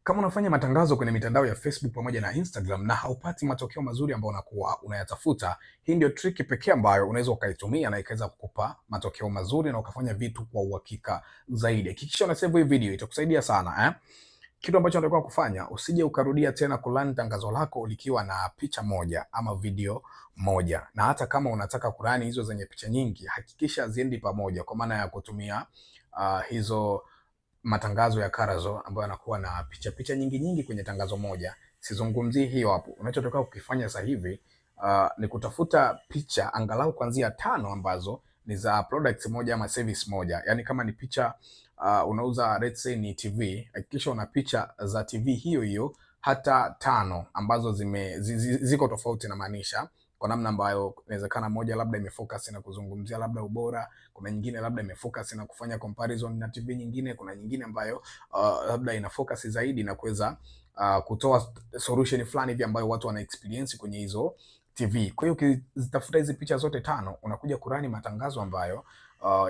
Kama unafanya matangazo kwenye mitandao ya Facebook pamoja na Instagram na haupati matokeo mazuri ambayo unakuwa unayatafuta, hii ndio trick pekee ambayo unaweza ukaitumia na ikaweza kukupa matokeo mazuri na ukafanya vitu kwa uhakika zaidi. Hakikisha una save hii video, itakusaidia sana Kitu ambacho unatakiwa kufanya, usije ukarudia tena kurun tangazo lako likiwa na picha moja ama video moja. Na hata kama unataka kurani hizo zenye picha nyingi, hakikisha ziendi pamoja, kwa maana ya kutumia hizo matangazo ya Karazo ambayo yanakuwa na picha nyingi kwenye tangazo moja. Sizungumzii hiyo hapo. Unachotakiwa kukifanya sasa hivi ni kutafuta picha angalau kuanzia 5 ambazo ni za product moja ama service moja. Yaani kama ni picha unauza let's say ni TV, hakikisha una picha za TV hiyo hiyo hata 5 ambazo ziko tofauti, na maanisha kwa namna ambayo inawezekana moja labda imefocus na kuzungumzia labda ubora, kuna nyingine labda imefocus na kufanya comparison na TV nyingine, kuna nyingine ambayo labda ina focus zaidi na kuweza kutoa solution fulani hivi ambayo watu wana experience kwenye hizo TV. Kwa hiyo ukizitafuta hizi picha zote 5 unakuja kurani matangazo ambayo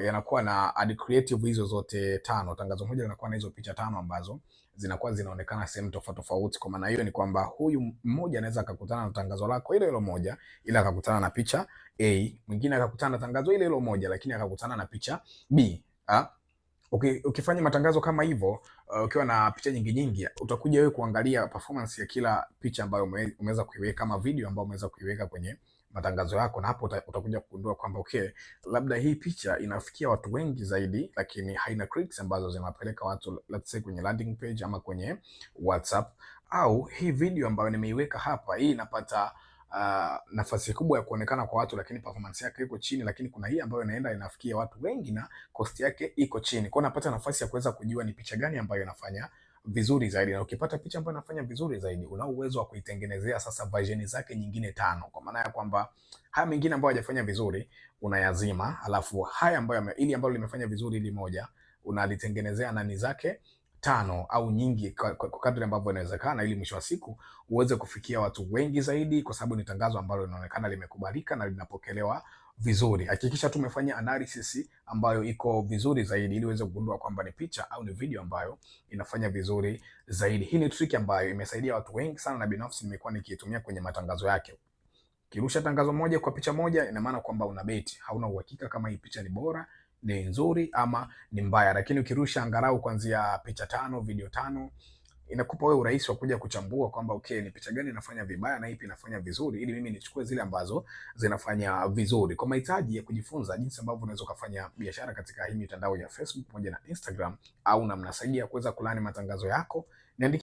yanakuwa na ad creative hizo zote 5. Tangazo moja linakuwa na hizo picha 5 ambazo zinakuwa zinaonekana sehemu tofauti tofauti. Kwa maana hiyo ni kwamba huyu mmoja anaweza akakutana na tangazo lako ile ile moja ila akakutana na picha A, mwingine akakutana na tangazo ile ile moja lakini akakutana na picha B. Ukifanya matangazo kama hivyo ukiwa na picha nyingi, utakuja wewe kuangalia performance ya kila picha ambayo umeweza kuiweka kama video ambayo umeweza kuiweka kwenye matangazo yako, na hapo utakuja kugundua kwamba okay, labda hii picha inafikia watu wengi zaidi, lakini haina clicks ambazo zinawapeleka watu let's say kwenye landing page ama kwenye WhatsApp, au hii video ambayo nimeiweka hapa, hii inapata nafasi kubwa ya kuonekana kwa watu, lakini performance yake iko chini, lakini kuna hii ambayo inafikia watu wengi na cost yake iko chini. Kwa unapata nafasi ya kuweza kujua ni picha gani ambayo inafanya vizuri zaidi, na ukipata picha ambayo inafanya vizuri zaidi, una uwezo wa kuitengenezea sasa version zake nyingine 5, kwa maana ya kwamba haya mengine ambayo hajafanya vizuri unayazima, alafu haya ambayo ili ambayo limefanya vizuri ili moja unalitengenezea nani zake 5 au nyingi kwa kadri ambavyo inawezekana, ili mwisho wa siku uweze kufikia watu wengi zaidi, kwa sababu ni tangazo ambalo linaonekana limekubalika na linapokelewa vizuri. Hakikisha tu umefanya analysis ambayo iko vizuri zaidi, ili uweze kugundua kwamba ni picha au ni video ambayo inafanya vizuri zaidi. Hii ni trick ambayo imesaidia watu wengi sana, na binafsi nimekuwa nikiitumia kwenye matangazo yake. Kirusha tangazo moja kwa picha moja, ina maana kwamba una beti, hauna uhakika kama hii picha ni bora, ni nzuri ama ni mbaya. Lakini ukirusha angalau kuanzia picha 5, video 5, inakupa wewe urahisi wa kuja kuchambua kwamba okay, ni picha gani inafanya vibaya na ipi inafanya vizuri, ili mimi nichukue zile ambazo zinafanya vizuri. Kwa mahitaji ya kujifunza jinsi ambavyo unaweza kufanya biashara katika hii mitandao ya Facebook pamoja na Instagram, au namna sahihi ya kuweza kulani matangazo yako